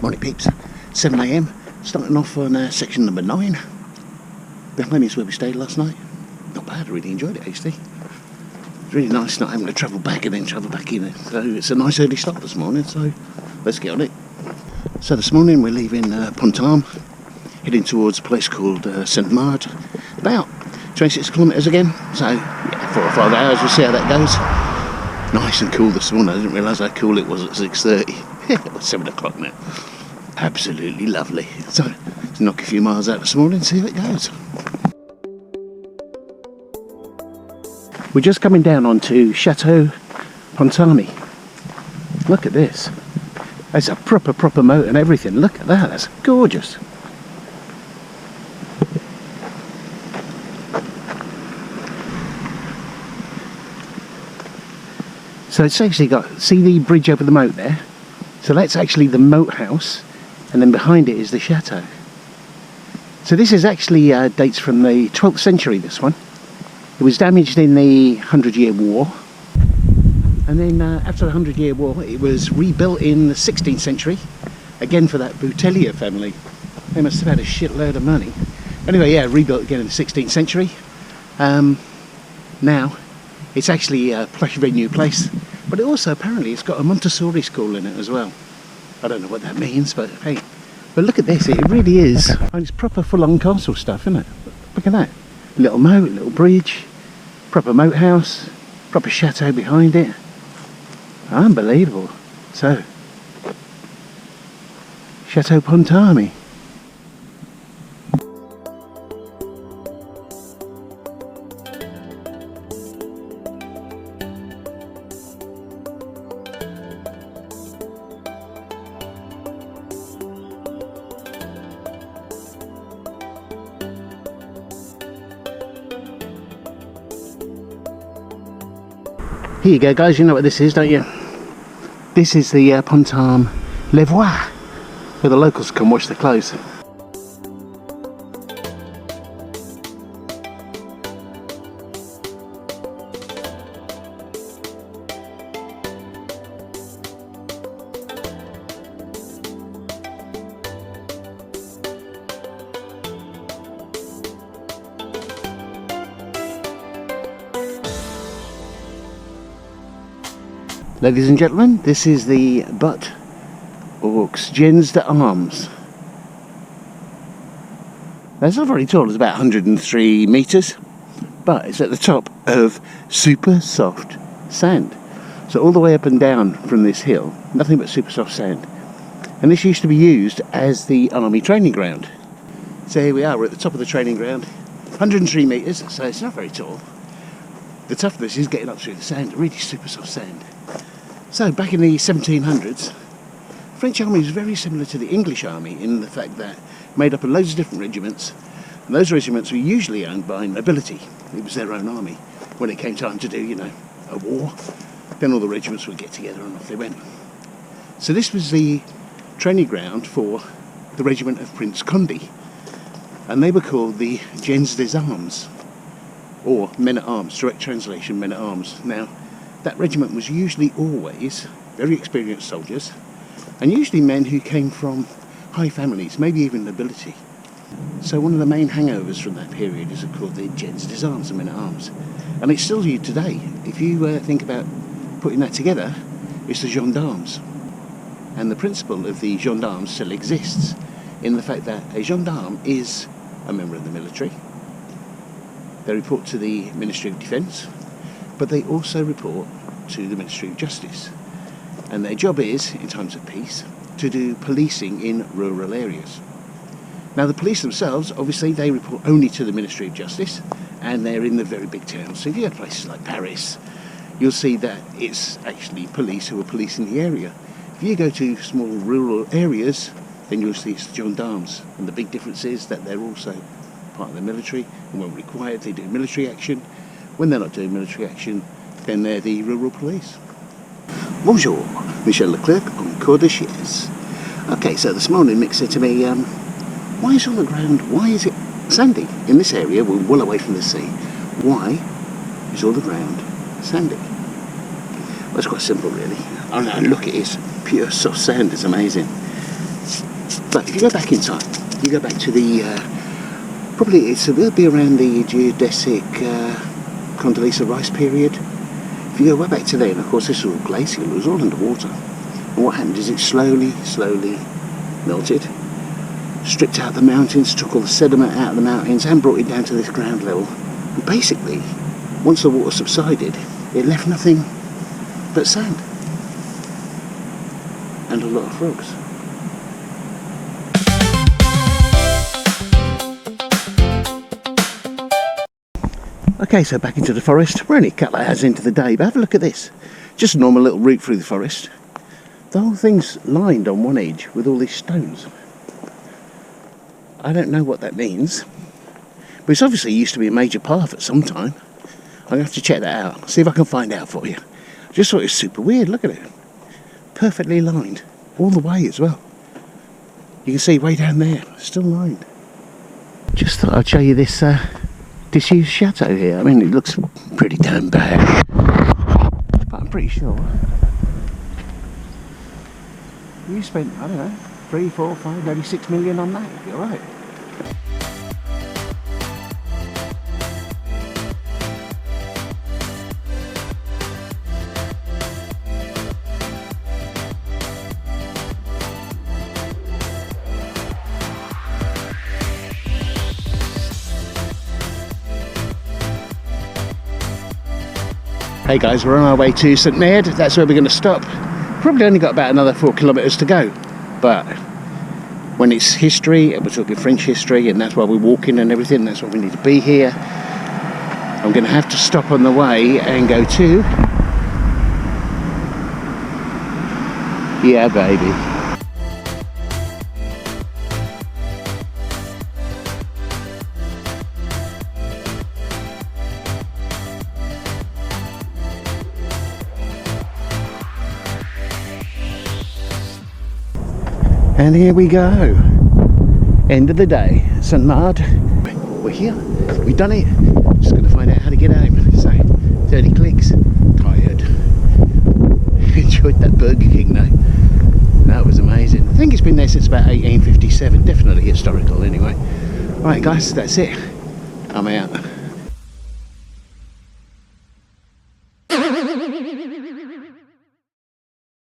Morning peeps, 7 AM, starting off on section number 9. Behind me is where we stayed last night. Not bad, I really enjoyed it actually. It's really nice not having to travel back and then travel back in. So it's a nice early start this morning, so let's get on it. So this morning we're leaving Pontarm, heading towards a place called St Mard. About 26 kilometres again, so yeah, 4 or 5 hours, we'll see how that goes. Nice and cool this morning. I didn't realise how cool it was at 6:30. It was 7 o'clock now. Absolutely lovely. So let's knock a few miles out this morning and see how it goes. We're just coming down onto Chateau Pontarmy. Look at this. It's a proper moat and everything. Look at that. That's gorgeous. So it's actually got, see the bridge over the moat there? So that's actually the moat house, and then behind it is the chateau. So this is actually dates from the 12th century, this one. It was damaged in the 100-Year War, and then after the 100-Year War it was rebuilt in the 16th century, again for that Boutelier family. They must have had a shitload of money. Anyway, yeah, rebuilt again in the 16th century. Now it's actually a plush, very new place, but it also apparently it's got a Montessori school in it as well. I don't know what that means, but hey. But look at this, it really is. And it's proper full-on castle stuff, isn't it? Look at that. Little moat, little bridge, proper moat house, proper chateau behind it. Unbelievable. So, Chateau Pontarmy. Here you go guys, you know what this is, don't you? This is the Pontarm Levois, where the locals come wash their clothes. Ladies and gentlemen, this is the Butte aux Gens d'Armes. Now, it's not very tall, it's about 103 metres, but it's at the top of super soft sand. So all the way up and down from this hill, nothing but super soft sand. And this used to be used as the army training ground. So here we are, we're at the top of the training ground, 103 metres, so it's not very tall. The toughness is getting up through the sand, really super soft sand. So back in the 1700s, French army was very similar to the English army in the fact that made up of loads of different regiments, and those regiments were usually owned by nobility. It was their own army. When it came time to do, you know, a war, then all the regiments would get together and off they went. So this was the training ground for the regiment of Prince Condé, and they were called the Gens des Armes, or Men at Arms, direct translation, Men at Arms. Now, that regiment was usually always very experienced soldiers, and usually men who came from high families, maybe even nobility. So one of the main hangovers from that period is called the Gens des Armes, the Men at Arms. And it's still used today. If you think about putting that together, it's the gendarmes. And the principle of the gendarmes still exists in the fact that a gendarme is a member of the military. They report to the Ministry of Defence, but they also report to the Ministry of Justice. And their job is, in times of peace, to do policing in rural areas. Now the police themselves, obviously, they report only to the Ministry of Justice, and they're in the very big towns. So if you go to places like Paris, you'll see that it's actually police who are policing the area. If you go to small rural areas, then you'll see it's the gendarmes. And the big difference is that they're also part of the military, and when required they do military action. When they're not doing military action, then they're the rural police. Bonjour, Michel Leclerc on Cour de Chies. Okay, so this morning Mick said to me, why is on the ground, why is it sandy? In this area, we're well away from the sea. Why is all the ground sandy? Well, it's quite simple really. Oh no, look, it is pure soft sand, it's amazing. But if you go back in time, you go back to the probably it'll be around the geodesic Condoleezza Rice period. If you go way back to then, of course, this was all glacial, it was all underwater. And what happened is it slowly melted, stripped out the mountains, took all the sediment out of the mountains and brought it down to this ground level. And basically, once the water subsided, it left nothing but sand. And a lot of frogs. Okay, so back into the forest. We're only a couple of hours into the day, but have a look at this. Just a normal little route through the forest. The whole thing's lined on one edge with all these stones. I don't know what that means, but it's obviously used to be a major path at some time. I'm going to have to check that out, see if I can find out for you. I just thought it was super weird, look at it. Perfectly lined, all the way as well. You can see way down there, still lined. Just thought I'd show you this disused chateau here. I mean, it looks pretty damn bad, but I'm pretty sure you spent, I don't know, 3, 4, 5, maybe 6 million on that. You're right. Hey guys, we're on our way to St Maud. That's where we're going to stop. Probably only got about another 4 kilometres to go, but when it's history, we're talking French history, and that's why we're walking and everything, that's why we need to be here. I'm going to have to stop on the way and go to... yeah, baby. And here we go, end of the day, St Maud. We're here, we've done it. Just going to find out how to get home. So, 30 clicks, tired. Enjoyed that Burger King though, that was amazing. I think it's been there since about 1857, definitely historical anyway. Alright guys, that's it, I'm out.